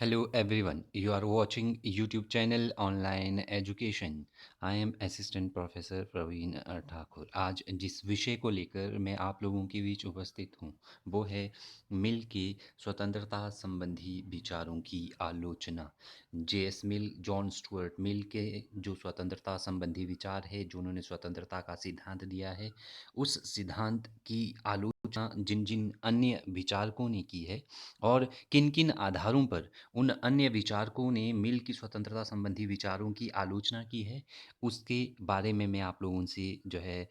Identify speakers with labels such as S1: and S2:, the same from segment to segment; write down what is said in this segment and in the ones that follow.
S1: Hello everyone, you are watching YouTube channel Online Education. I am Assistant Professor Praveen Thakur. आज जिस विषय को लेकर मैं आप लोगों के बीच उपस्थित हूँ वो है मिल के स्वतंत्रता संबंधी विचारों की आलोचना। जेएस मिल, जॉन स्टुअर्ट मिल के जो स्वतंत्रता संबंधी विचार है, जो उन्होंने स्वतंत्रता का सिद्धांत दिया है, उस सिद्धांत की आलोचना जिन जिन अन्य विचारकों ने की है और किन किन आधारों पर उन अन्य विचारकों ने मिल की स्वतंत्रता संबंधी विचारों की आलोचना की है, उसके बारे में मैं आप लोगों से जो है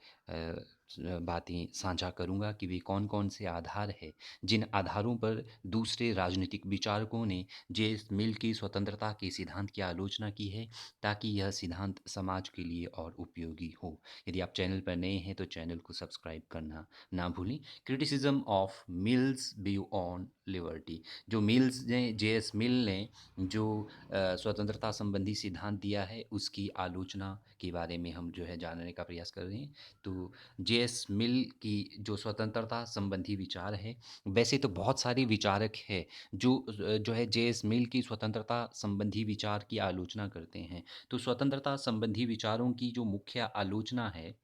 S1: बातें साझा करूँगा कि वे कौन-कौन से आधार हैं, जिन आधारों पर दूसरे राजनीतिक विचारकों ने जेम्स मिल की स्वतंत्रता के सिद्धांत की आलोचना की है, ताकि यह सिद्धांत समाज के लिए और उपयोगी हो। यदि आप चैनल पर नए हैं तो चैनल को सब्सक्राइब करना ना भूलें। Criticism of mills view on liberty, जो मिल्स ने जेएस मिल ने जो स्वतंत्रता संबंधी सिद्धांत दिया है उसकी आलोचना के बारे में हम जो है जानने का प्रयास कर रहे हैं। तो जेएस मिल की जो स्वतंत्रता संबंधी विचार है, वैसे तो बहुत सारे विचारक हैं जो है जेएस मिल की स्वतंत्रता संबंधी विचार की आलोचना करते हैं। तो स्वतंत्रता संबंधी विचारों की जो मुख्य आलोचना है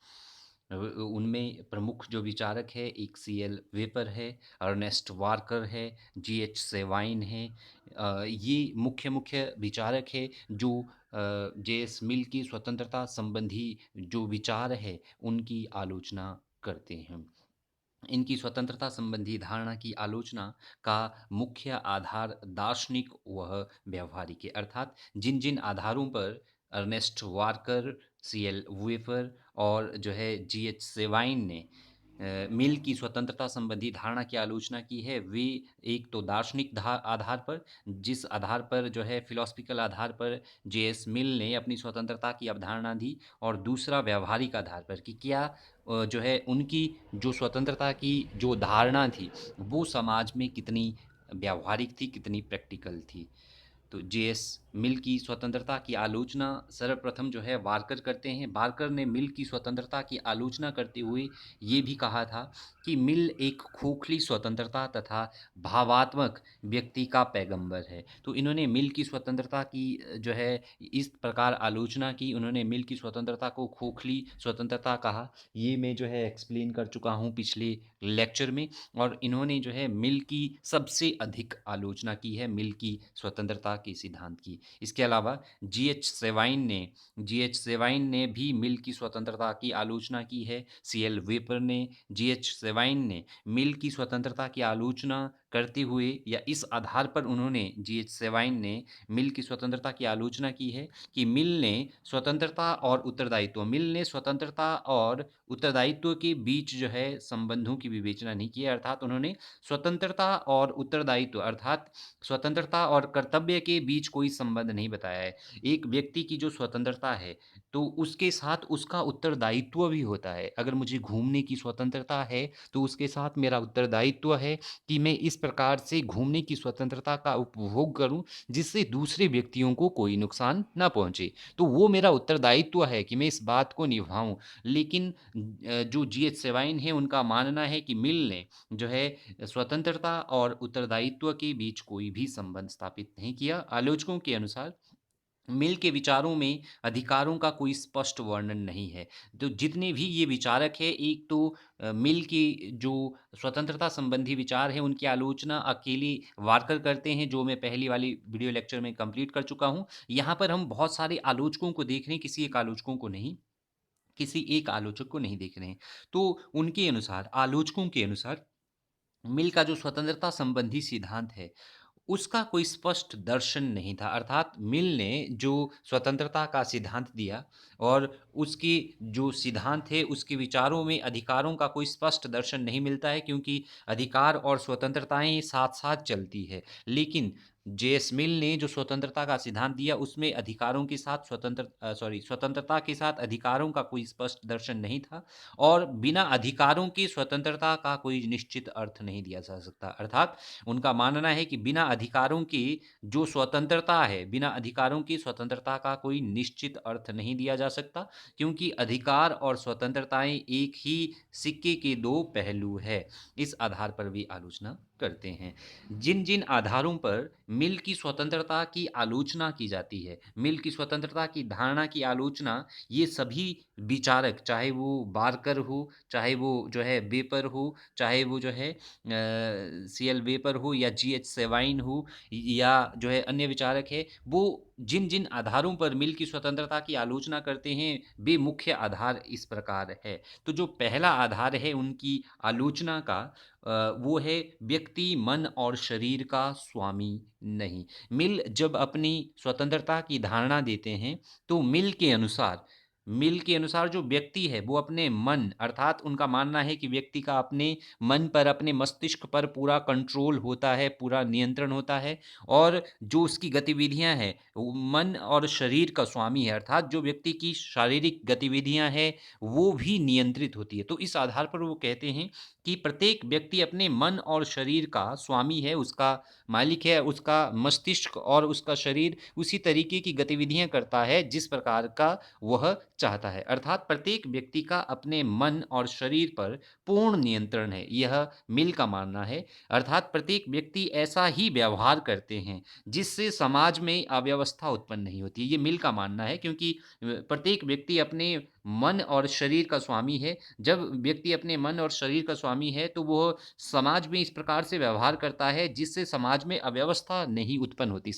S1: उनमें प्रमुख जो विचारक है, एक सीएल वेपर है, अर्नेस्ट वार्कर है, जीएच सेवाइन है। ये मुख्य मुख्य विचारक है जो जेएस मिल की स्वतंत्रता संबंधी जो विचार है उनकी आलोचना करते हैं। इनकी स्वतंत्रता संबंधी धारणा की आलोचना का मुख्य आधार दार्शनिक व व्यावहारिक है, अर्थात जिन जिन आधारों पर अर्नेस्ट वार्कर, सीएल वेफर और जो है जीएच सेवाइन ने मिल की स्वतंत्रता संबंधी धारणा की आलोचना की है, वे एक तो दार्शनिक आधार पर, जिस आधार पर जो है फिलोसफिकल आधार पर जेएस मिल ने अपनी स्वतंत्रता की अवधारणा दी, और दूसरा व्यावहारिक आधार पर कि क्या जो है उनकी जो स्वतंत्रता की जो धारणा थी वो समाज में कितनी व्यावहारिक थी, कितनी प्रैक्टिकल थी। तो जेएस मिल की स्वतंत्रता की आलोचना सर्वप्रथम जो है वार्कर करते हैं। वार्कर ने मिल की स्वतंत्रता की आलोचना करते हुए ये भी कहा था कि मिल एक खोखली स्वतंत्रता तथा भावात्मक व्यक्ति का पैगंबर है। तो इन्होंने मिल की स्वतंत्रता की जो है इस प्रकार आलोचना की, उन्होंने मिल की स्वतंत्रता को खोखली स्वतंत्रता कहा। ये मैं जो है एक्सप्लेन कर चुका हूँ पिछले लेक्चर में, और इन्होंने जो है मिल की सबसे अधिक आलोचना की है, मिल की स्वतंत्रता के सिद्धांत की। इसके अलावा जीएच सेवाइन ने भी मिल की स्वतंत्रता की आलोचना की है। सीएल वेपर ने, जीएच सेवाइन ने मिल की स्वतंत्रता की आलोचना करते हुए, या इस आधार पर उन्होंने जीएच सेवाइन ने मिल की स्वतंत्रता की आलोचना की है कि मिल ने स्वतंत्रता और उत्तरदायित्व के बीच जो है संबंधों की विवेचना नहीं की है, अर्थात उन्होंने स्वतंत्रता और उत्तरदायित्व अर्थात स्वतंत्रता और कर्तव्य के बीच कोई संबंध नहीं बताया है। एक व्यक्ति की जो स्वतंत्रता है तो उसके साथ उसका उत्तरदायित्व भी होता है। अगर मुझे घूमने की स्वतंत्रता है तो उसके साथ मेरा उत्तरदायित्व है कि मैं इस प्रकार से घूमने की स्वतंत्रता का उपभोग करूं जिससे दूसरे व्यक्तियों को कोई नुकसान ना पहुंचे। तो वो मेरा उत्तरदायित्व है कि मैं इस बात को निभाऊं। लेकिन जो जीएच सेवाइन है उनका मानना है कि मिल ने जो है स्वतंत्रता और उत्तरदायित्व के बीच कोई भी संबंध स्थापित नहीं किया। आलोचकों के अनुसार मिल के विचारों में अधिकारों का कोई स्पष्ट वर्णन नहीं है। तो जितने भी ये विचारक हैं, एक तो मिल की जो स्वतंत्रता संबंधी विचार हैं उनकी आलोचना अकेले वार्कर करते हैं, जो मैं पहली वाली वीडियो लेक्चर में कंप्लीट कर चुका हूँ। यहाँ पर हम बहुत सारे आलोचकों को देख रहे हैं, किसी एक आलोचक को नहीं देख रहे हैं। तो उनके अनुसार, आलोचकों के अनुसार, मिल का जो स्वतंत्रता संबंधी सिद्धांत है उसका कोई स्पष्ट दर्शन नहीं था, अर्थात मिल ने जो स्वतंत्रता का सिद्धांत दिया और उसके जो सिद्धांत है उसके विचारों में अधिकारों का कोई स्पष्ट दर्शन नहीं मिलता है, क्योंकि अधिकार और स्वतंत्रताएं साथ साथ चलती है। लेकिन जेएस मिल ने जो स्वतंत्रता का सिद्धांत दिया उसमें अधिकारों के साथ स्वतंत्रता के साथ अधिकारों का कोई स्पष्ट दर्शन नहीं था, और बिना अधिकारों के स्वतंत्रता का कोई निश्चित अर्थ नहीं दिया जा सकता। अर्थात उनका मानना है कि बिना अधिकारों के जो स्वतंत्रता है, बिना अधिकारों की स्वतंत्रता का कोई निश्चित अर्थ नहीं दिया जा सकता, क्योंकि अधिकार और स्वतंत्रताएं एक ही सिक्के के दो पहलू है। इस आधार पर भी आलोचना करते हैं। जिन-जिन आधारों पर मिल की स्वतंत्रता की आलोचना की जाती है, मिल की स्वतंत्रता की धारणा की आलोचना ये सभी विचारक, चाहे वो बारकर हो, चाहे वो जो है वेपर हो, चाहे वो जो है सीएल वेपर हो या जीएच सेवाइन हो या जो है अन्य विचारक है, वो जिन-जिन आधारों पर मिल की स्वतंत्रता की आलोचना करते हैं, वे मुख्य आधार इस प्रकार है। तो जो पहला आधार है उनकी आलोचना का वो है व्यक्ति मन और शरीर का स्वामी नहीं। मिल जब अपनी स्वतंत्रता की धारणा देते हैं, तो मिल के अनुसार जो व्यक्ति है वो अपने मन अर्थात उनका मानना है कि व्यक्ति का अपने मन पर, अपने मस्तिष्क पर पूरा कंट्रोल होता है, पूरा नियंत्रण होता है और जो उसकी गतिविधियाँ हैं, वो मन और शरीर का स्वामी है अर्थात जो व्यक्ति की शारीरिक गतिविधियाँ हैं, वो भी नियंत्रित होती है। तो इस आधार पर वो कहते हैं कि प्रत्येक व्यक्ति अपने मन और शरीर का स्वामी है, उसका मालिक है, उसका मस्तिष्क और उसका शरीर उसी तरीके की गतिविधियाँ करता है, जिस प्रकार का वह चाहता है। अर्थात प्रत्येक व्यक्ति का अपने मन और शरीर पर पूर्ण नियंत्रण है, यह मिल का मानना है। अर्थात प्रत्येक व्यक्ति ऐसा ही व्यवहार करते हैं, जिससे समाज में अव्यवस्था उत्पन्न नहीं होती है। ये मिल का मानना है क्योंकि प्रत्येक व्यक्ति अपने मन और शरीर का स्वामी है। जब व्यक्ति अपने मन और शरीर का स्वामी है, तो वो समाज में इस प्रकार से व्यवहार करता है, जिससे समाज में अव्यवस्था नहीं उत्पन्न होती।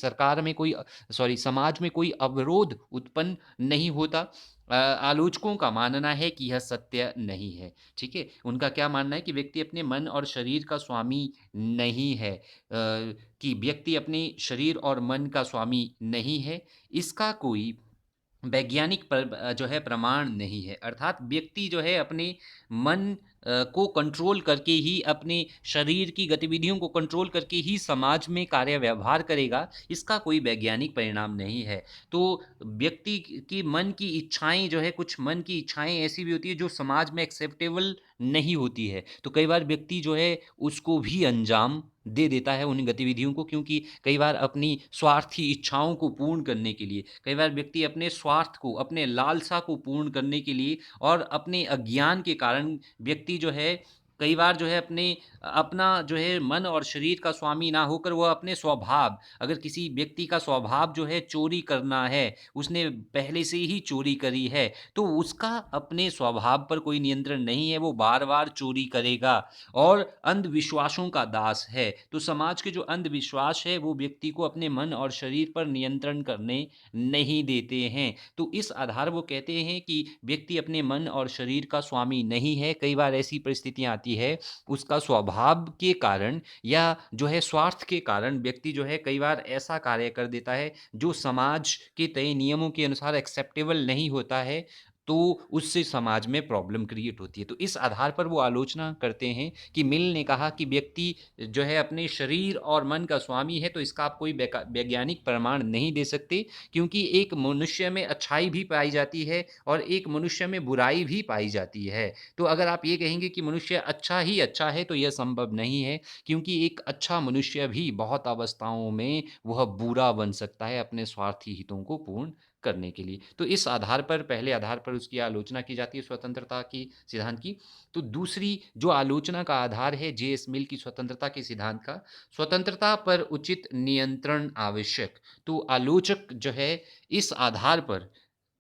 S1: समाज में कोई अवरोध उत्पन्न नहीं होता। आलोचकों का मानना है कि यह सत्य नहीं है, ठीक है? उनका क्या मानना है कि व्यक्ति अपने मन और शरीर का स्वामी नहीं है। कि व्यक्ति अपने शरीर और मन का स्वामी नहीं है, इसका कोई वैज्ञानिक जो है प्रमाण नहीं है। अर्थात व्यक्ति जो है अपने मन को कंट्रोल करके ही अपने शरीर की गतिविधियों को कंट्रोल करके ही समाज में कार्य व्यवहार करेगा, इसका कोई वैज्ञानिक परिणाम नहीं है। तो व्यक्ति की मन की इच्छाएँ जो है कुछ मन की इच्छाएँ ऐसी भी होती है जो समाज में एक्सेप्टेबल नहीं होती है। तो कई बार व्यक्ति जो है उसको भी अंजाम दे देता है उन गतिविधियों को क्योंकि कई बार अपनी स्वार्थी इच्छाओं को पूर्ण करने के लिए, कई बार व्यक्ति अपने स्वार्थ को, अपने लालसा को पूर्ण करने के लिए और अपने अज्ञान के कारण व्यक्ति जो है कई बार जो है अपना जो है मन और शरीर का स्वामी ना होकर वह अपने स्वभाव अगर किसी व्यक्ति का स्वभाव जो है चोरी करना है, उसने पहले से ही चोरी करी है, तो उसका अपने स्वभाव पर कोई नियंत्रण नहीं है, वो बार-बार चोरी करेगा और अंधविश्वासों का दास है। तो समाज के जो अंधविश्वास है वो व्यक्ति को अपने मन और शरीर पर नियंत्रण करने नहीं देते हैं। तो इस आधार वो कहते हैं कि व्यक्ति अपने मन और शरीर का स्वामी नहीं है। कई बार ऐसी परिस्थितियाँ आती है उसका स्वभाव के कारण या जो है स्वार्थ के कारण व्यक्ति जो है कई बार ऐसा कार्य कर देता है जो समाज के तय नियमों के अनुसार एक्सेप्टेबल नहीं होता है तो उससे समाज में प्रॉब्लम क्रिएट होती है। तो इस आधार पर वो आलोचना करते हैं कि मिल ने कहा कि व्यक्ति जो है अपने शरीर और मन का स्वामी है, तो इसका आप कोई वैज्ञानिक प्रमाण नहीं दे सकते क्योंकि एक मनुष्य में अच्छाई भी पाई जाती है और एक मनुष्य में बुराई भी पाई जाती है। तो अगर आप ये कहेंगे कि मनुष्य अच्छा ही अच्छा है, तो यह संभव नहीं है क्योंकि एक अच्छा मनुष्य भी बहुत अवस्थाओं में वह बुरा बन सकता है अपने स्वार्थी हितों को पूर्ण करने के लिए। तो इस आधार पर पहले आधार पर उसकी आलोचना की जाती है स्वतंत्रता की सिद्धांत की। तो दूसरी जो आलोचना का आधार है जेएस मिल की स्वतंत्रता के सिद्धांत का, स्वतंत्रता पर उचित नियंत्रण आवश्यक। तो आलोचक जो है इस आधार पर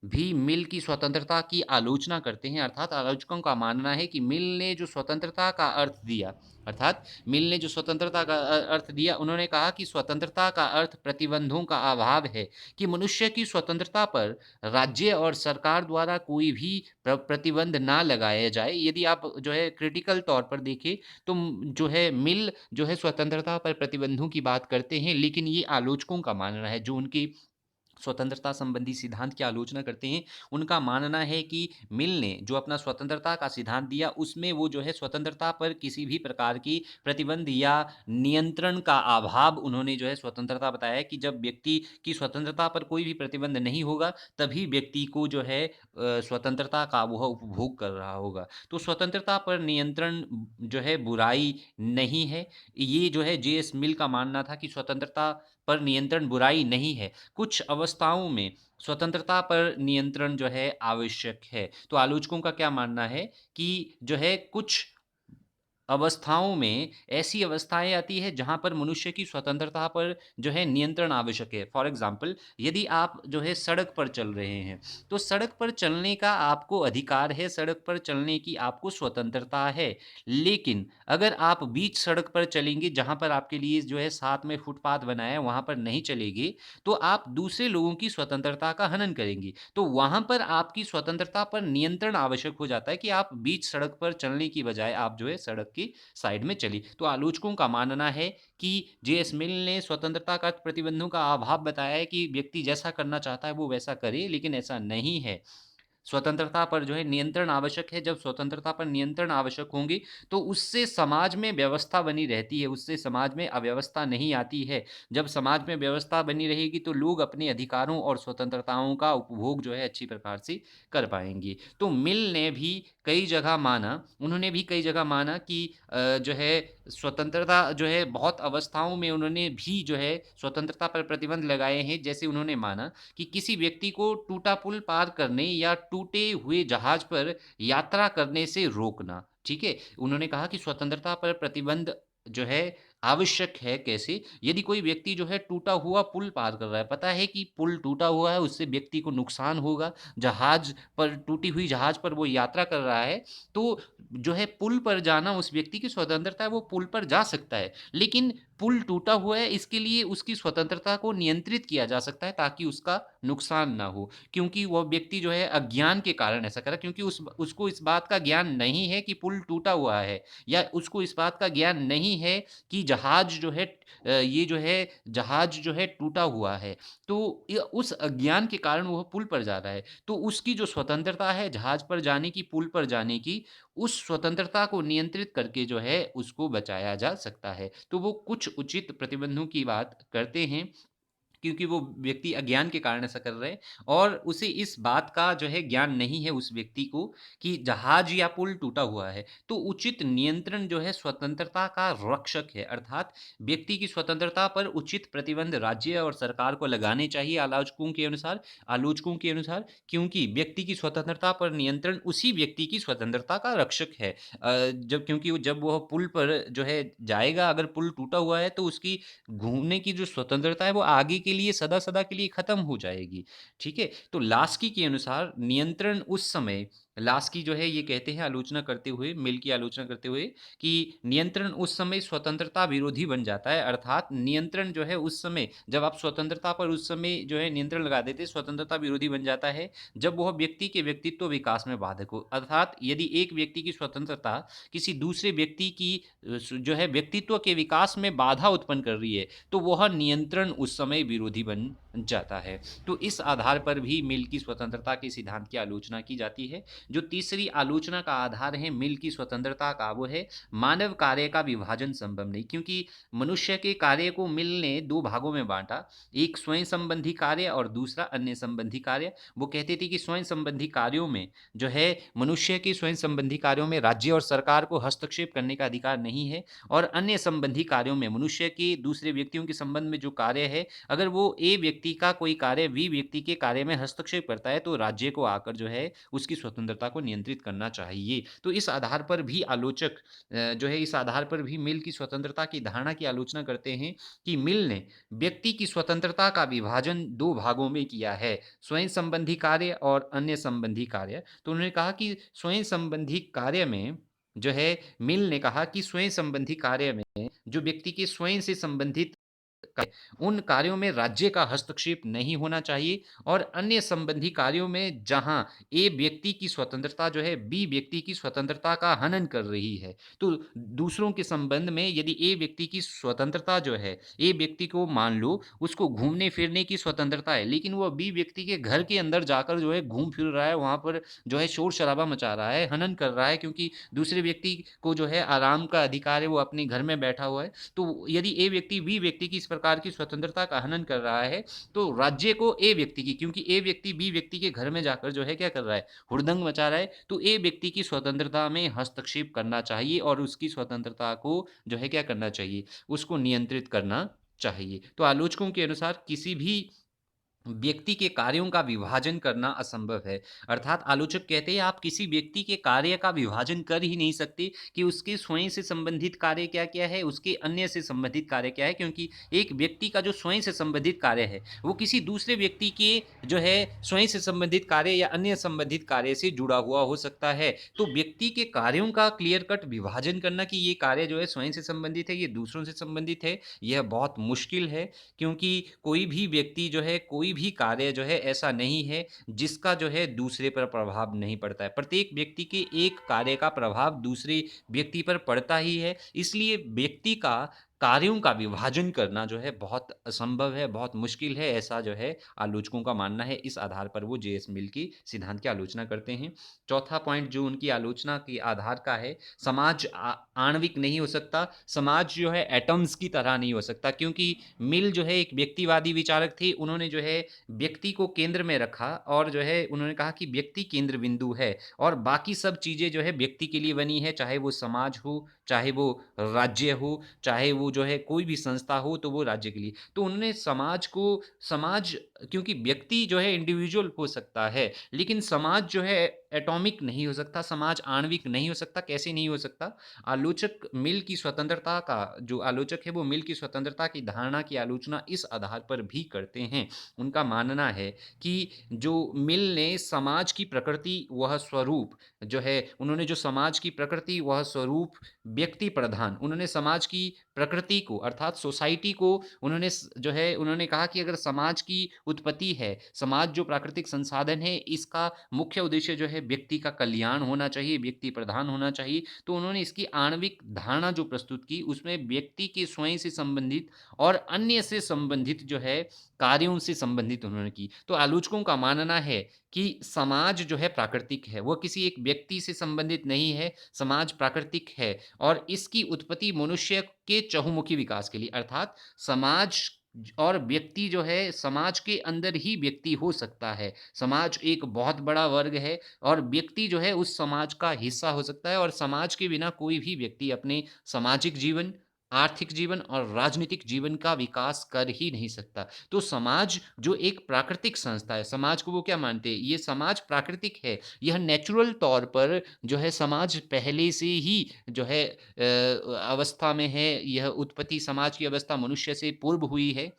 S1: भी मिल की स्वतंत्रता की आलोचना करते हैं अर्थात आलोचकों का मानना है कि मिल ने जो स्वतंत्रता का अर्थ दिया अर्थात मिल ने जो स्वतंत्रता का अर्थ दिया उन्होंने कहा कि स्वतंत्रता का अर्थ प्रतिबंधों का अभाव है कि मनुष्य की स्वतंत्रता पर राज्य और सरकार द्वारा कोई भी प्रतिबंध ना लगाया जाए। यदि आप जो है क्रिटिकल तौर पर देखें तो जो है मिल जो है स्वतंत्रता पर प्रतिबंधों की बात करते हैं लेकिन ये आलोचकों का मानना है जो उनकी स्वतंत्रता संबंधी सिद्धांत की आलोचना करते हैं, उनका मानना है कि मिल ने जो अपना स्वतंत्रता का सिद्धांत दिया, उसमें वो जो है स्वतंत्रता पर किसी भी प्रकार की प्रतिबंध या नियंत्रण का अभाव उन्होंने जो है स्वतंत्रता बताया कि जब व्यक्ति की स्वतंत्रता पर कोई भी प्रतिबंध नहीं होगा, तभी व्यक्ति को जो है स्वतंत्रता का वह उपभोग कर रहा होगा। तो स्वतंत्रता पर नियंत्रण जो है बुराई नहीं है। ये जो है जेएस मिल का मानना था कि स्वतंत्रता पर नियंत्रण बुराई नहीं है। कुछ अवस्थाओं में स्वतंत्रता पर नियंत्रण जो है आवश्यक है। तो आलोचकों का क्या मानना है कि जो है कुछ अवस्थाओं में ऐसी अवस्थाएँ आती हैं जहाँ पर मनुष्य की स्वतंत्रता पर जो है नियंत्रण आवश्यक है। फॉर एग्ज़ाम्पल यदि आप जो है सड़क पर चल रहे हैं, तो सड़क पर चलने का आपको अधिकार है, सड़क पर चलने की आपको स्वतंत्रता है। लेकिन अगर आप बीच सड़क पर चलेंगे जहाँ पर आपके लिए जो है साथ में फुटपाथ बना है, वहाँ पर नहीं चलेंगे, तो आप दूसरे लोगों की स्वतंत्रता का हनन करेंगे। तो वहाँ पर आपकी स्वतंत्रता पर नियंत्रण आवश्यक हो जाता है कि आप बीच सड़क पर चलने की बजाय आप जो है सड़क की साइड में चलिए। तो आलोचकों का मानना है कि जेएस मिल ने स्वतंत्रता का प्रतिबंधों का अभाव बताया है कि व्यक्ति जैसा करना चाहता है वो वैसा करे, लेकिन ऐसा नहीं है। स्वतंत्रता पर जो है नियंत्रण आवश्यक है। जब स्वतंत्रता पर नियंत्रण आवश्यक होंगे, तो उससे समाज में व्यवस्था बनी रहती है, उससे समाज में अव्यवस्था नहीं आती है। जब समाज में व्यवस्था बनी रहेगी, तो लोग अपने अधिकारों और स्वतंत्रताओं का उपभोग जो है अच्छी प्रकार से कर पाएँगे। तो मिल ने भी कई जगह माना उन्होंने भी कई जगह माना कि जो है स्वतंत्रता जो है बहुत अवस्थाओं में उन्होंने भी जो है स्वतंत्रता पर प्रतिबंध लगाए हैं। जैसे उन्होंने माना कि किसी व्यक्ति को टूटा पुल पार करने या टूटे हुए जहाज पर यात्रा करने से रोकना, ठीक है? उन्होंने कहा कि स्वतंत्रता पर प्रतिबंध जो है आवश्यक है कैसे? यदि कोई व्यक्ति जो है टूटा हुआ पुल पार कर रहा है, पता है कि पुल टूटा हुआ है, उससे व्यक्ति को नुकसान होगा, जहाज पर टूटी हुई जहाज पर वो यात्रा कर रहा है, तो जो है पुल पर जाना उस व्यक्ति की स्वतंत्रता है, वो पुल पर जा सकता है। लेकिन पुल टूटा हुआ है, इसके लिए उसकी स्वतंत्रता को नियंत्रित किया जा सकता है ताकि उसका नुकसान ना हो। क्योंकि वह व्यक्ति जो है अज्ञान के कारण ऐसा कर रहा है, क्योंकि उसको इस बात का ज्ञान नहीं है कि पुल टूटा हुआ है, या उसको इस बात का ज्ञान नहीं है कि जहाज जो है ये जो है जहाज जो है टूटा हुआ है। तो उस अज्ञान के कारण वह पुल पर जा रहा है। तो उसकी जो स्वतंत्रता है जहाज पर जाने की, पुल पर जाने की, उस स्वतंत्रता को नियंत्रित करके जो है उसको बचाया जा सकता है। तो वो कुछ उचित प्रतिबंधों की बात करते हैं, क्योंकि वो व्यक्ति अज्ञान के कारण ऐसा कर रहे हैं और उसे इस बात का जो है ज्ञान नहीं है उस व्यक्ति को कि जहाज या पुल टूटा हुआ है। तो उचित नियंत्रण जो है स्वतंत्रता का रक्षक है, अर्थात व्यक्ति की स्वतंत्रता पर उचित प्रतिबंध राज्य और सरकार को लगाने चाहिए आलोचकों के अनुसार, क्योंकि व्यक्ति की स्वतंत्रता पर नियंत्रण उसी व्यक्ति की स्वतंत्रता का रक्षक है। जब क्योंकि जब वह पुल पर जो है जाएगा, अगर पुल टूटा हुआ है तो उसकी घूमने की जो स्वतंत्रता है वो आगे के लिए सदा-सदा के लिए खत्म हो जाएगी, ठीक है? तो लास्की के अनुसार नियंत्रण उस समय लास्की जो है ये कहते हैं आलोचना करते हुए, मिल की आलोचना करते हुए कि नियंत्रण उस समय स्वतंत्रता विरोधी बन जाता है, अर्थात नियंत्रण जो है उस समय जब आप स्वतंत्रता पर उस समय जो है नियंत्रण लगा देते हैं, स्वतंत्रता विरोधी बन जाता है, जब वह व्यक्ति के व्यक्तित्व विकास में बाधक हो। अर्थात यदि एक व्यक्ति की स्वतंत्रता किसी दूसरे व्यक्ति की जो है व्यक्तित्व के विकास में बाधा उत्पन्न कर रही है, तो वह नियंत्रण उस समय विरोधी बन जाता है। तो इस आधार पर भी मिल की स्वतंत्रता के सिद्धांत की आलोचना की जाती है। जो तीसरी आलोचना का आधार है मिल की स्वतंत्रता का, वो है मानव कार्य का विभाजन संभव नहीं, क्योंकि मनुष्य के कार्य को मिल ने दो भागों में बांटा, एक स्वयं संबंधी कार्य और दूसरा अन्य संबंधी कार्य। वो कहते थे कि स्वयं संबंधी कार्यों में जो है मनुष्य के स्वयं संबंधी कार्यों में राज्य और सरकार को हस्तक्षेप करने का अधिकार नहीं है, और अन्य संबंधी कार्यों में मनुष्य के दूसरे व्यक्तियों के संबंध में जो कार्य है, अगर वो ए व्यक्ति का कोई कार्य बी व्यक्ति के कार्य में हस्तक्षेप करता है, तो राज्य को आकर जो है उसकी स्वतंत्रता को नियंत्रित करना चाहिए। तो इस आधार पर भी आलोचक जो है इस आधार पर भी मिल की स्वतंत्रता की धारणा की आलोचना करते हैं कि मिल ने व्यक्ति की स्वतंत्रता का विभाजन दो भागों में किया है, स्वयं संबंधी कार्य और अन्य संबंधी कार्य। तो उन्होंने कहा कि स्वयं संबंधी कार्य में जो है मिल ने कहा कि स्वयं संबंधी कार्य में जो व्यक्ति के स्वयं से संबंधित उन कार्यों में राज्य का हस्तक्षेप नहीं होना चाहिए, और अन्य संबंधी कार्यों में जहां ए व्यक्ति की स्वतंत्रता जो है बी व्यक्ति की स्वतंत्रता का हनन कर रही है। तो दूसरों के संबंध में यदि ए व्यक्ति की स्वतंत्रता जो है, ए व्यक्ति को मान लो उसको घूमने फिरने की स्वतंत्रता है, लेकिन वह बी व्यक्ति के घर के अंदर जाकर जो है घूम फिर रहा है, वहां पर जो है शोर शराबा मचा रहा है, हनन कर रहा है, क्योंकि दूसरे व्यक्ति को जो है आराम का अधिकार है, वो अपने घर में बैठा हुआ है। तो यदि ए व्यक्ति बी व्यक्ति की इस प्रकार की स्वतंत्रता का हनन कर रहा है, तो राज्य को ए व्यक्ति की, क्योंकि ए व्यक्ति बी व्यक्ति के घर में जाकर जो है क्या कर रहा है, हुड़दंग मचा रहा है, तो ए व्यक्ति की स्वतंत्रता में हस्तक्षेप करना चाहिए और उसकी स्वतंत्रता को जो है क्या करना चाहिए, उसको नियंत्रित करना चाहिए। तो आलोचकों के अनुसार किसी भी व्यक्ति के कार्यों का विभाजन करना असंभव है। अर्थात आलोचक कहते हैं आप किसी व्यक्ति के कार्य का विभाजन कर ही नहीं सकते कि उसके स्वयं से संबंधित कार्य क्या-क्या है, उसके अन्य से संबंधित कार्य क्या है, क्योंकि एक व्यक्ति का जो स्वयं से संबंधित कार्य है, वो किसी दूसरे व्यक्ति के जो है स्वयं से संबंधित कार्य या अन्य संबंधित कार्य से जुड़ा हुआ हो सकता है। तो व्यक्ति के कार्यों का क्लियर कट विभाजन करना कि ये कार्य जो है स्वयं से संबंधित है, ये दूसरों से संबंधित है, यह बहुत मुश्किल है। क्योंकि कोई भी व्यक्ति जो है, कोई भी कार्य जो है ऐसा नहीं है जिसका जो है दूसरे पर प्रभाव नहीं पड़ता है। प्रत्येक व्यक्ति के एक कार्य का प्रभाव दूसरे व्यक्ति पर पड़ता ही है। इसलिए व्यक्ति का कार्यों का विभाजन करना जो है बहुत असंभव है, बहुत मुश्किल है, ऐसा जो है आलोचकों का मानना है। इस आधार पर वो जेएस मिल की सिद्धांत की आलोचना करते हैं। चौथा पॉइंट जो उनकी आलोचना के आधार का है, समाज आणविक नहीं हो सकता, समाज जो है एटम्स की तरह नहीं हो सकता, क्योंकि मिल जो है एक व्यक्तिवादी विचारक थे। उन्होंने जो है व्यक्ति को केंद्र में रखा और जो है उन्होंने कहा कि व्यक्ति केंद्र बिंदु है और बाकी सब चीज़ें जो है व्यक्ति के लिए बनी है, चाहे वो समाज हो, चाहे वो राज्य हो, चाहे वो जो है कोई भी संस्था हो, तो वो राज्य के लिए। तो उन्होंने समाज, क्योंकि व्यक्ति जो है इंडिविजुअल हो सकता है, लेकिन समाज जो है एटॉमिक नहीं हो सकता, समाज आणविक नहीं हो सकता। कैसे नहीं हो सकता? आलोचक मिल की स्वतंत्रता का जो आलोचक है वो मिल की स्वतंत्रता की धारणा की आलोचना इस आधार पर भी करते हैं। उनका मानना है कि जो मिल ने समाज की प्रकृति वह स्वरूप जो है, उन्होंने जो समाज की प्रकृति वह स्वरूप व्यक्ति प्रधान, उन्होंने समाज की प्रकृति को अर्थात सोसाइटी को उन्होंने जो है उन्होंने कहा कि अगर समाज की उत्पत्ति है, समाज जो प्राकृतिक संसाधन है, इसका मुख्य उद्देश्य जो है व्यक्ति का कल्याण होना चाहिए, व्यक्ति प्रधान होना चाहिए। तो उन्होंने इसकी आणविक धारणा जो प्रस्तुत की उसमें व्यक्ति के स्वयं से संबंधित और अन्य से संबंधित जो है कार्यों से संबंधित उन्होंने की। तो आलोचकों का मानना है कि समाज जो है प्राकृतिक है, वह किसी एक व्यक्ति से संबंधित नहीं है, समाज प्राकृतिक है और इसकी उत्पत्ति मनुष्य के चहुमुखी विकास के लिए अर्थात समाज और व्यक्ति जो है समाज के अंदर ही व्यक्ति हो सकता है। समाज एक बहुत बड़ा वर्ग है और व्यक्ति जो है उस समाज का हिस्सा हो सकता है और समाज के बिना कोई भी व्यक्ति अपने सामाजिक जीवन, आर्थिक जीवन और राजनीतिक जीवन का विकास कर ही नहीं सकता। तो समाज जो एक प्राकृतिक संस्था है, समाज को वो क्या मानते हैं? ये समाज प्राकृतिक है। यह नेचुरल तौर पर जो है समाज पहले से ही जो है अवस्था में है। यह उत्पत्ति समाज की अवस्था मनुष्य से पूर्व हुई है।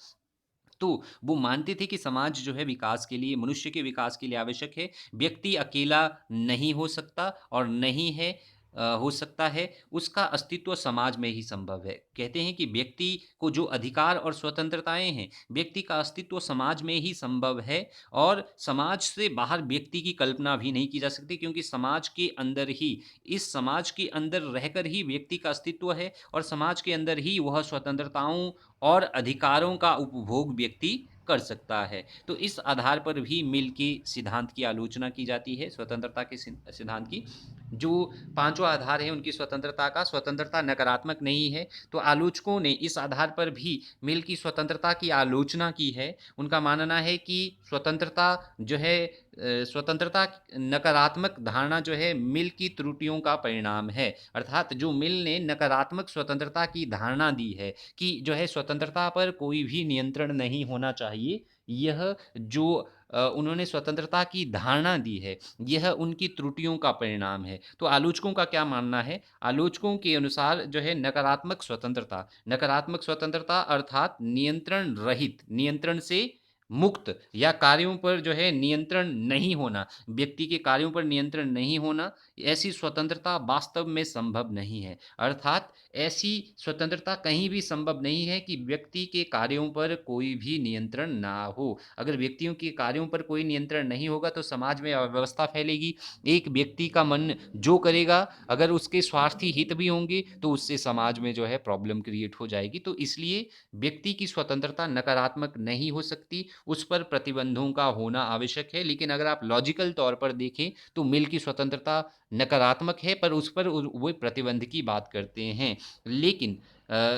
S1: तो वो मानते थे कि समाज जो है विकास के लिए, मनुष्य के विकास के लिए आवश्यक है। व्यक्ति अकेला नहीं हो सकता और नहीं है हो सकता है, उसका अस्तित्व समाज में ही संभव है। कहते हैं कि व्यक्ति को जो अधिकार और स्वतंत्रताएँ हैं, व्यक्ति का अस्तित्व समाज में ही संभव है और समाज से बाहर व्यक्ति की कल्पना भी नहीं की जा सकती, क्योंकि समाज के अंदर ही, इस समाज के अंदर रहकर ही व्यक्ति का अस्तित्व है और समाज के अंदर ही वह स्वतंत्रताओं और अधिकारों का उपभोग व्यक्ति कर सकता है। तो इस आधार पर भी मिल के सिद्धांत की आलोचना की जाती है, स्वतंत्रता के सिद्धांत की। जो पाँचवाँ आधार है उनकी स्वतंत्रता का, स्वतंत्रता नकारात्मक नहीं है। तो आलोचकों ने इस आधार पर भी मिल की स्वतंत्रता की आलोचना की है। उनका मानना है कि स्वतंत्रता जो है स्वतंत्रता नकारात्मक धारणा जो है मिल की त्रुटियों का परिणाम है। अर्थात जो मिल ने नकारात्मक स्वतंत्रता की धारणा दी है कि जो है स्वतंत्रता पर कोई भी नियंत्रण नहीं होना चाहिए, यह जो उन्होंने स्वतंत्रता की धारणा दी है, यह उनकी त्रुटियों का परिणाम है। तो आलोचकों का क्या मानना है? आलोचकों के अनुसार जो है नकारात्मक स्वतंत्रता अर्थात नियंत्रण रहित, नियंत्रण से मुक्त या कार्यों पर जो है नियंत्रण नहीं होना, व्यक्ति के कार्यों पर नियंत्रण नहीं होना, ऐसी स्वतंत्रता वास्तव में संभव नहीं है। अर्थात ऐसी स्वतंत्रता कहीं भी संभव नहीं है कि व्यक्ति के कार्यों पर कोई भी नियंत्रण ना हो। अगर व्यक्तियों के कार्यों पर कोई नियंत्रण नहीं होगा तो समाज में अव्यवस्था फैलेगी। एक व्यक्ति का मन जो करेगा, अगर उसके स्वार्थी हित भी होंगे तो उससे समाज में जो है प्रॉब्लम क्रिएट हो जाएगी। तो इसलिए व्यक्ति की स्वतंत्रता नकारात्मक नहीं हो सकती, उस पर प्रतिबंधों का होना आवश्यक है। लेकिन अगर आप लॉजिकल तौर पर देखें तो मिल की स्वतंत्रता नकारात्मक है, पर उस पर वो प्रतिबंध की बात करते हैं। लेकिन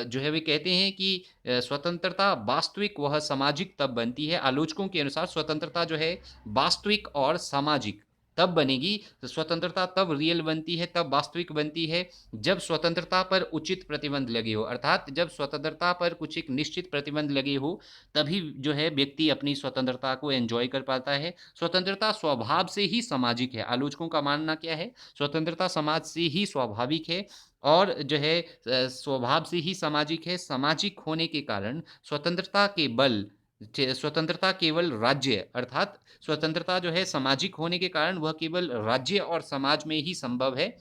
S1: जो है वे कहते हैं कि स्वतंत्रता वास्तविक वह सामाजिक तब बनती है। आलोचकों के अनुसार स्वतंत्रता जो है वास्तविक और सामाजिक तब बनेगी, तो स्वतंत्रता तब रियल बनती है, तब वास्तविक बनती है, जब स्वतंत्रता पर उचित प्रतिबंध लगे हो। अर्थात जब स्वतंत्रता पर कुछ एक निश्चित प्रतिबंध लगे हो, तभी जो है व्यक्ति अपनी स्वतंत्रता को एन्जॉय कर पाता है। स्वतंत्रता स्वभाव से ही सामाजिक है। आलोचकों का मानना क्या है? स्वतंत्रता समाज से ही स्वाभाविक है और जो है स्वभाव से ही सामाजिक है। सामाजिक होने के कारण स्वतंत्रता केवल राज्य अर्थात स्वतंत्रता जो है सामाजिक होने के कारण वह केवल राज्य और समाज में ही संभव है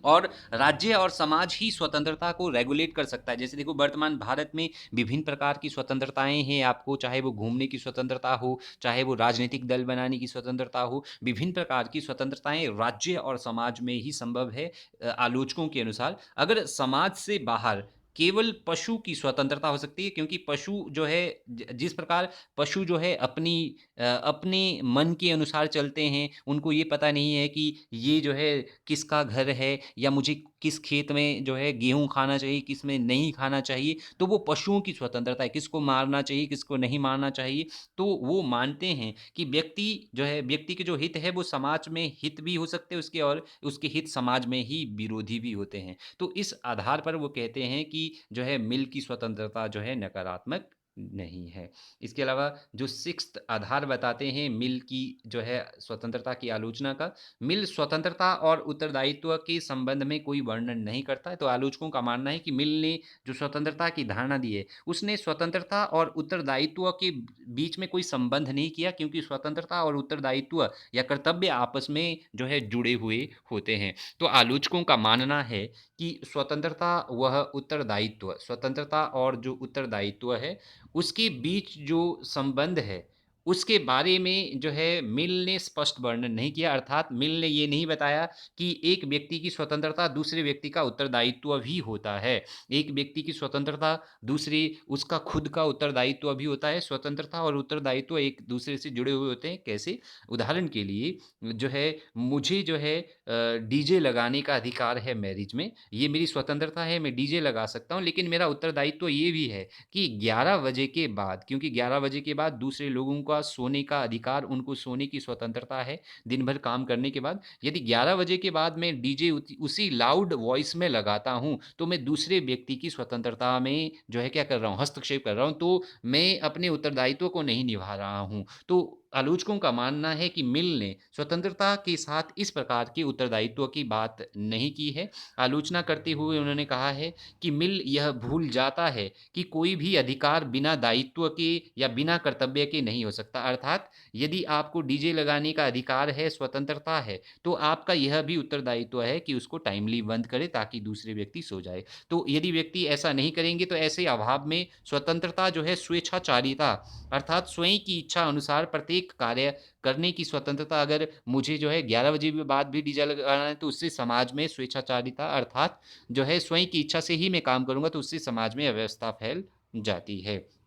S1: और राज्य और समाज ही स्वतंत्रता को रेगुलेट कर सकता है। जैसे देखो वर्तमान भारत में विभिन्न प्रकार की स्वतंत्रताएं हैं आपको, चाहे वो घूमने की स्वतंत्रता हो, चाहे वो राजनीतिक दल बनाने की स्वतंत्रता हो, विभिन्न प्रकार की स्वतंत्रताएं राज्य और समाज में ही संभव है आलोचकों के अनुसार। अगर समाज से बाहर केवल पशु की स्वतंत्रता हो सकती है, क्योंकि पशु जो है जिस प्रकार पशु जो है अपने मन के अनुसार चलते हैं, उनको ये पता नहीं है कि ये जो है किसका घर है या मुझे किस खेत में जो है गेहूँ खाना चाहिए, किस में नहीं खाना चाहिए। तो वो पशुओं की स्वतंत्रता है, किसको मारना चाहिए, किसको नहीं मारना चाहिए। तो वो मानते हैं कि व्यक्ति के जो हित है वो समाज में हित भी हो सकते हैं उसके, और उसके हित समाज में ही विरोधी भी होते हैं। तो इस आधार पर वो कहते हैं कि जो है मिल की स्वतंत्रता जो है नकारात्मक नहीं है। इसके अलावा जो सिक्स्थ आधार बताते हैं मिल की जो है स्वतंत्रता की आलोचना का, मिल स्वतंत्रता और उत्तरदायित्व के संबंध में कोई वर्णन नहीं करता है। तो आलोचकों का मानना है कि मिल ने जो स्वतंत्रता की धारणा दी है, उसने स्वतंत्रता और उत्तरदायित्व के बीच में कोई संबंध नहीं किया, क्योंकि स्वतंत्रता और उत्तरदायित्व या कर्तव्य आपस में जो है जुड़े हुए होते हैं। तो आलोचकों का मानना है कि स्वतंत्रता और जो उत्तरदायित्व है, उसके बीच जो संबंध है, उसके बारे में जो है मिल ने स्पष्ट वर्णन नहीं किया। अर्थात मिल ने ये नहीं बताया कि एक व्यक्ति की स्वतंत्रता दूसरे व्यक्ति का उत्तरदायित्व भी होता है। एक व्यक्ति की स्वतंत्रता दूसरे उसका खुद का उत्तरदायित्व भी होता है। स्वतंत्रता और उत्तरदायित्व एक दूसरे से जुड़े हुए होते हैं। कैसे? उदाहरण के लिए जो है मुझे जो है डीजे लगाने का अधिकार है मैरिज में, ये मेरी स्वतंत्रता है, मैं डीजे लगा सकता हूँ, लेकिन मेरा उत्तरदायित्व ये भी है कि 11 बजे के बाद, क्योंकि 11 बजे के बाद दूसरे लोगों का सोने का अधिकार, उनको सोने की स्वतंत्रता है दिन भर काम करने के बाद। यदि 11 बजे के बाद मैं डीजे उसी लाउड वॉइस में लगाता हूँ, तो मैं दूसरे व्यक्ति की स्वतंत्रता में जो है क्या कर रहा हूँ, हस्तक्षेप कर रहा हूँ। तो मैं अपने उत्तरदायित्व को नहीं निभा रहा हूँ। तो आलोचकों का मानना है कि मिल ने स्वतंत्रता के साथ इस प्रकार के उत्तरदायित्व की बात नहीं की है। आलोचना करते हुए उन्होंने कहा है कि मिल यह भूल जाता है कि कोई भी अधिकार बिना दायित्व के या बिना कर्तव्य के नहीं हो सकता। अर्थात यदि आपको डीजे लगाने का अधिकार है, स्वतंत्रता है, तो आपका यह भी उत्तरदायित्व है कि उसको टाइमली बंद करें ताकि दूसरे व्यक्ति सो जाए। तो यदि व्यक्ति ऐसा नहीं करेंगे तो ऐसे अभाव में स्वतंत्रता जो है स्वेच्छाचारिता अर्थात स्वयं की इच्छा अनुसार प्रत्येक कार्य करने की स्वतंत्रता, अगर मुझे जो है 11 बजे के बाद भी डीजे लगाना है तो उससे समाज में स्वेच्छाचारिता अर्थात जो है स्वयं की इच्छा से ही मैं काम करूँगा, तो उससे समाज में अव्यवस्था फैल जाती है।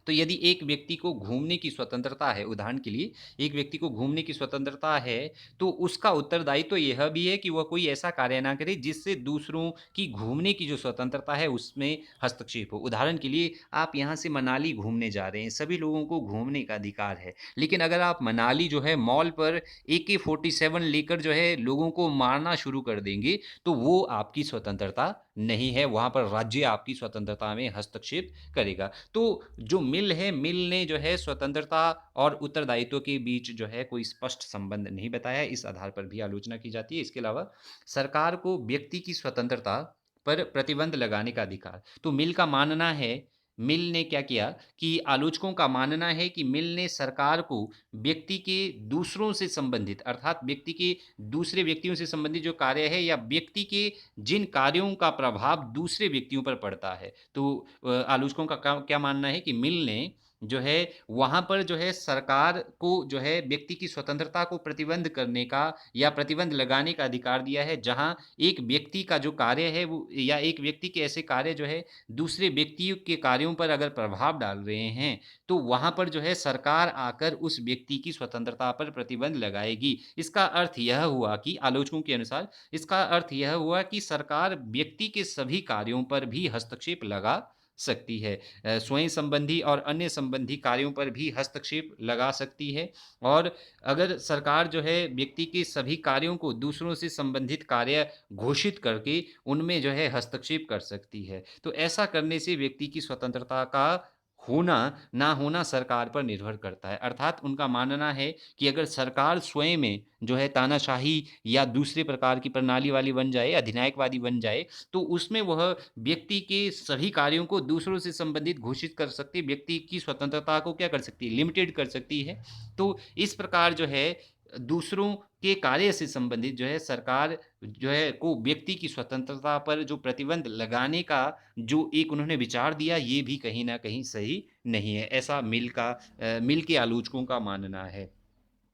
S1: तो यदि एक व्यक्ति को घूमने की स्वतंत्रता है, उदाहरण के लिए एक व्यक्ति को घूमने की स्वतंत्रता है, तो उसका उत्तरदायित्व तो यह भी है कि वह कोई ऐसा कार्य ना करे जिससे दूसरों की घूमने की जो स्वतंत्रता है उसमें हस्तक्षेप हो। उदाहरण के लिए आप यहाँ से मनाली घूमने जा रहे हैं, सभी लोगों को घूमने का अधिकार है, लेकिन अगर आप मनाली जो है मॉल पर AK-47 लेकर जो है लोगों को मारना शुरू कर देंगे, तो वो आपकी स्वतंत्रता नहीं है, वहाँ पर राज्य आपकी स्वतंत्रता में हस्तक्षेप करेगा। तो जो मिल है, मिल ने जो है स्वतंत्रता और उत्तरदायित्व के बीच जो है कोई स्पष्ट संबंध नहीं बताया, इस आधार पर भी आलोचना की जाती है। इसके अलावा सरकार को व्यक्ति की स्वतंत्रता पर प्रतिबंध लगाने का अधिकार। तो मिल का मानना है, मिल ने क्या किया कि आलोचकों का मानना है कि मिल ने सरकार को व्यक्ति के दूसरों से संबंधित अर्थात व्यक्ति के दूसरे व्यक्तियों से संबंधित जो कार्य है या व्यक्ति के जिन कार्यों का प्रभाव दूसरे व्यक्तियों पर पड़ता है, तो आलोचकों का क्या मानना है कि मिल ने जो है वहाँ पर जो है सरकार को जो है व्यक्ति की स्वतंत्रता को प्रतिबंध करने का या प्रतिबंध लगाने का अधिकार दिया है, जहाँ एक व्यक्ति का जो कार्य है वो या एक व्यक्ति के ऐसे कार्य जो है दूसरे व्यक्तियों के कार्यों पर अगर प्रभाव डाल रहे हैं, तो वहाँ पर जो है सरकार आकर उस व्यक्ति की स्वतंत्रता पर प्रतिबंध लगाएगी। इसका अर्थ यह हुआ कि आलोचकों के अनुसार इसका अर्थ यह हुआ कि सरकार व्यक्ति के सभी कार्यों पर भी हस्तक्षेप लगा सकती है। स्वयं संबंधी और अन्य संबंधी कार्यों पर भी हस्तक्षेप लगा सकती है और अगर सरकार जो है व्यक्ति के सभी कार्यों को दूसरों से संबंधित कार्य घोषित करके उनमें जो है हस्तक्षेप कर सकती है। तो ऐसा करने से व्यक्ति की स्वतंत्रता का होना, ना होना सरकार पर निर्भर करता है। अर्थात उनका मानना है कि अगर सरकार स्वयं में जो है तानाशाही या दूसरे प्रकार की प्रणाली वाली बन जाए, अधिनायकवादी बन जाए, तो उसमें वह व्यक्ति के सभी कार्यों को दूसरों से संबंधित घोषित कर सकती है, व्यक्ति की स्वतंत्रता को क्या कर सकती है, लिमिटेड कर सकती है। तो इस प्रकार जो है दूसरों के कार्य से संबंधित जो है सरकार जो है को व्यक्ति की स्वतंत्रता पर जो प्रतिबंध लगाने का जो एक उन्होंने विचार दिया, ये भी कहीं न कहीं सही नहीं है। ऐसा मिल के आलोचकों का मानना है।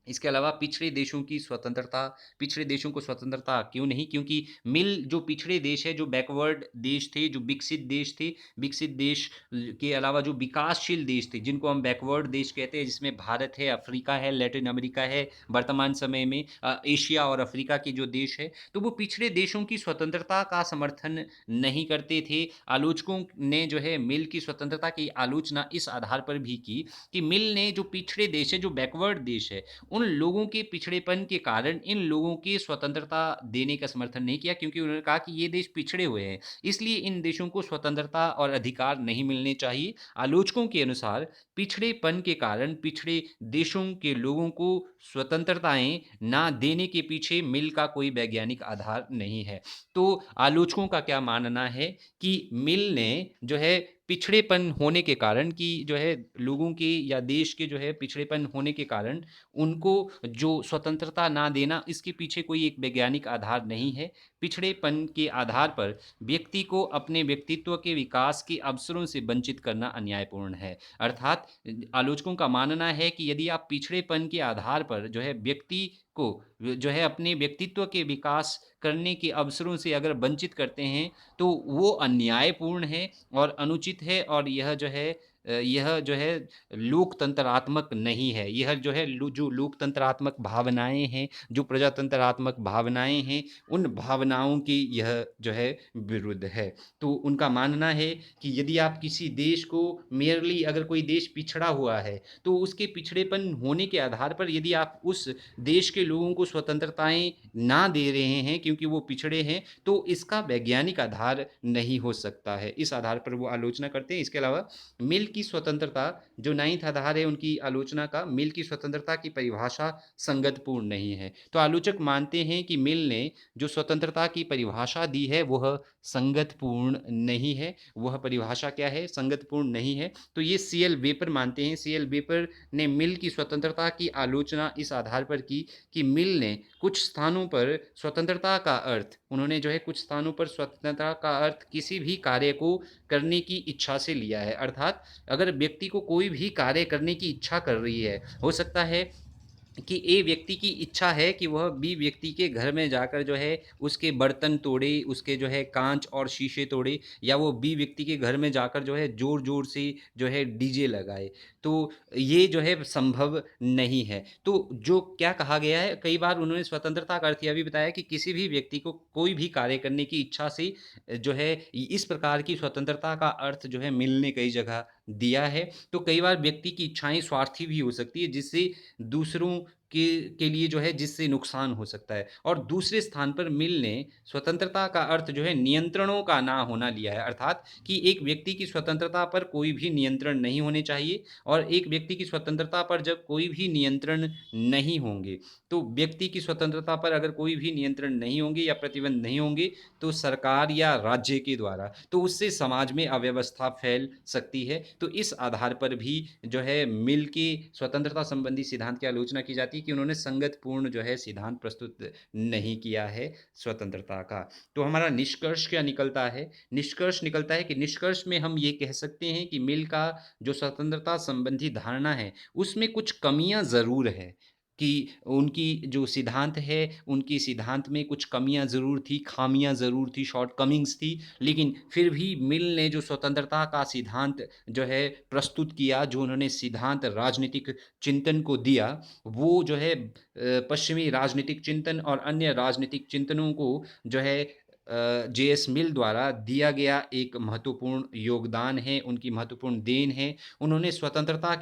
S1: इसके अलावा पिछड़े देशों को स्वतंत्रता क्यों नहीं? क्योंकि मिल जो पिछड़े देश है, जो बैकवर्ड देश थे, जो विकसित देश के अलावा जो विकासशील देश थे, जिनको हम बैकवर्ड देश कहते हैं, जिसमें भारत है, अफ्रीका है, लैटिन अमेरिका है, वर्तमान समय में एशिया और अफ्रीका के जो देश है, तो वो पिछड़े देशों की स्वतंत्रता का समर्थन नहीं करते थे। आलोचकों ने जो है मिल की स्वतंत्रता की आलोचना इस आधार पर भी की कि मिल ने जो पिछड़े देश है, जो बैकवर्ड देश है, उन लोगों के पिछड़ेपन के कारण इन लोगों की स्वतंत्रता देने का समर्थन नहीं किया, क्योंकि उन्होंने कहा कि ये देश पिछड़े हुए हैं, इसलिए इन देशों को स्वतंत्रता और अधिकार नहीं मिलने चाहिए। आलोचकों के अनुसार पिछड़ेपन के कारण पिछड़े देशों के लोगों को स्वतंत्रताएं ना देने के पीछे मिल का कोई वैज्ञानिक आधार नहीं है। तो आलोचकों का क्या मानना है कि मिल ने जो है पिछड़ेपन होने के कारण, कि जो है लोगों के या देश के जो है पिछड़ेपन होने के कारण उनको जो स्वतंत्रता ना देना, इसके पीछे कोई एक वैज्ञानिक आधार नहीं है। पिछड़ेपन के आधार पर व्यक्ति को अपने व्यक्तित्व के विकास के अवसरों से वंचित करना अन्यायपूर्ण है। अर्थात आलोचकों का मानना है कि यदि आप पिछड़ेपन के आधार पर जो है व्यक्ति को जो है अपने व्यक्तित्व के विकास करने के अवसरों से अगर वंचित करते हैं, तो वो अन्यायपूर्ण है और अनुचित है, और यह जो है लोकतंत्रात्मक नहीं है। यह जो है जो लोकतंत्रात्मक भावनाएँ हैं, जो प्रजातंत्रात्मक भावनाएँ हैं, उन भावनाओं की यह जो है विरुद्ध है। तो उनका मानना है कि यदि आप किसी देश को मेयरली, अगर कोई देश पिछड़ा हुआ है, तो उसके पिछड़ेपन होने के आधार पर यदि आप उस देश के लोगों को स्वतंत्रताएँ ना दे रहे हैं क्योंकि वो पिछड़े हैं, तो इसका वैज्ञानिक आधार नहीं हो सकता है। इस आधार पर वो आलोचना करते हैं। इसके अलावा मिल की स्वतंत्रता, जो 9th आधार है उनकी आलोचना का, मिल की स्वतंत्रता की परिभाषा संगतपूर्ण नहीं है। तो आलोचक मानते हैं कि मिल ने जो स्वतंत्रता की परिभाषा दी है वह संगतपूर्ण नहीं है। वह परिभाषा क्या है? संगतपूर्ण नहीं है। तो ये सीएल वेपर मानते हैं। सीएल वेपर ने मिल की स्वतंत्रता की आलोचना इस आधार पर की कि मिल ने कुछ स्थानों पर स्वतंत्रता का अर्थ, उन्होंने जो है कुछ स्थानों पर स्वतंत्रता का अर्थ किसी भी कार्य को करने की इच्छा से लिया है। अर्थात अगर व्यक्ति को कोई भी कार्य करने की इच्छा कर रही है, हो सकता है कि ए व्यक्ति की इच्छा है कि वह बी व्यक्ति के घर में जाकर जो है उसके बर्तन तोड़े, उसके जो है कांच और शीशे तोड़े, या वो बी व्यक्ति के घर में जाकर जो है ज़ोर-ज़ोर से जो है डीजे लगाए। तो ये जो है संभव नहीं है। तो जो क्या कहा गया है, कई बार उन्होंने स्वतंत्रता का अर्थ यह भी बताया कि किसी भी व्यक्ति को कोई भी कार्य करने की इच्छा से जो है इस प्रकार की स्वतंत्रता का अर्थ जो है मिल ने कई जगह दिया है। तो कई बार व्यक्ति की इच्छाएँ स्वार्थी भी हो सकती है, जिससे दूसरों के लिए जो है जिससे नुकसान हो सकता है। और दूसरे स्थान पर मिल ने स्वतंत्रता का अर्थ जो है नियंत्रणों का ना होना लिया है। अर्थात कि एक व्यक्ति की स्वतंत्रता पर कोई भी नियंत्रण नहीं होने चाहिए, और एक व्यक्ति की स्वतंत्रता पर जब कोई भी नियंत्रण नहीं होंगे, तो व्यक्ति की स्वतंत्रता पर अगर कोई भी नियंत्रण नहीं होंगे या प्रतिबंध नहीं होंगे, तो सरकार या राज्य के द्वारा, तो उससे समाज में अव्यवस्था फैल सकती है। तो इस आधार पर भी जो है मिल के स्वतंत्रता संबंधी सिद्धांत की आलोचना की जाती है कि उन्होंने संगतपूर्ण जो है सिद्धांत प्रस्तुत नहीं किया है स्वतंत्रता का। तो हमारा निष्कर्ष क्या निकलता है? निष्कर्ष निकलता है कि निष्कर्ष में हम ये कह सकते हैं कि मिल का जो स्वतंत्रता संबंधी धारणा है, उसमें कुछ कमियाँ ज़रूर हैं, कि उनकी जो सिद्धांत है, उनकी सिद्धांत में कुछ कमियाँ ज़रूर थी, खामियाँ ज़रूर थी, शॉर्टकमिंग्स थी, लेकिन फिर भी मिल ने जो स्वतंत्रता का सिद्धांत जो है प्रस्तुत किया, जो उन्होंने सिद्धांत राजनीतिक चिंतन को दिया, वो जो है पश्चिमी राजनीतिक चिंतन और अन्य राजनीतिक चिंतनों को जो है जेएस मिल द्वारा दिया गया एक महत्वपूर्ण योगदान है, उनकी महत्वपूर्ण देन है। उन्होंने स्वतंत्रता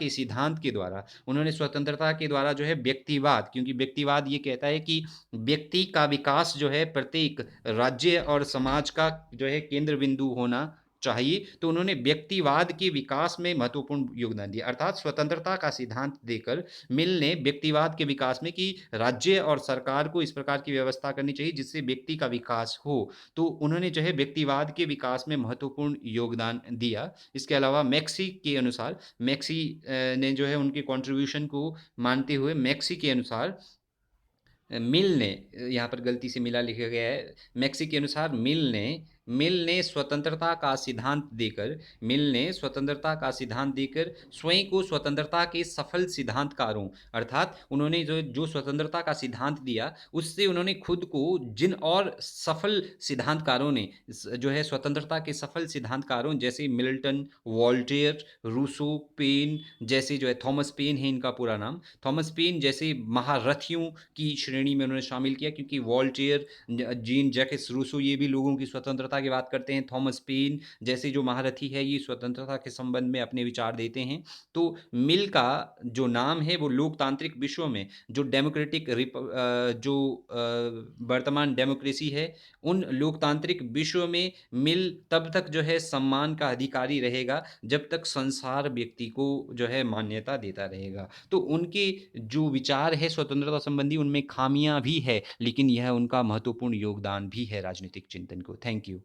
S1: के द्वारा जो है व्यक्तिवाद, क्योंकि व्यक्तिवाद ये कहता है कि व्यक्ति का विकास जो है प्रत्येक राज्य और समाज का जो है केंद्र बिंदु होना चाहिए, तो उन्होंने व्यक्तिवाद के विकास में महत्वपूर्ण योगदान दिया। अर्थात स्वतंत्रता का सिद्धांत देकर मिल ने व्यक्तिवाद के विकास में कि राज्य और सरकार को इस प्रकार की व्यवस्था करनी चाहिए जिससे व्यक्ति का विकास हो। तो उन्होंने जो है व्यक्तिवाद के विकास में महत्वपूर्ण योगदान दिया। इसके अलावा मैक्सी ने जो है उनके कंट्रीब्यूशन को मानते हुए मैक्सी के अनुसार मिल ने, यहाँ पर गलती से मिला लिखा गया है, मैक्सी के अनुसार मिल ने स्वतंत्रता का सिद्धांत देकर स्वयं को स्वतंत्रता के सफल सिद्धांतकारों, अर्थात उन्होंने जो जो स्वतंत्रता का सिद्धांत दिया उससे उन्होंने खुद को जिन और सफल सिद्धांतकारों ने जो है स्वतंत्रता के सफल सिद्धांतकारों जैसे मिल्टन, वॉल्टेयर, रूसो, पेन जैसे जो है, थॉमस पेन है इनका पूरा नाम, थॉमस पेन जैसे महारथियों की श्रेणी में उन्होंने शामिल किया, क्योंकि वॉल्टेयर, जीन जैकिस रूसो ये भी लोगों की स्वतंत्रता की बात करते हैं। थॉमस पेन जैसे जो महारथी है ये स्वतंत्रता के संबंध में अपने विचार देते हैं। तो मिल का जो नाम है वो लोकतांत्रिक विश्व में जो जो वर्तमान डेमोक्रेसी है, उन लोकतांत्रिक विश्व में मिल तब तक जो है सम्मान का अधिकारी रहेगा जब तक संसार व्यक्ति को जो है मान्यता देता रहेगा। तो उनके जो विचार है स्वतंत्रता संबंधी उनमें खामियां भी है, लेकिन यह उनका महत्वपूर्ण योगदान भी है राजनीतिक चिंतन को। Thank you.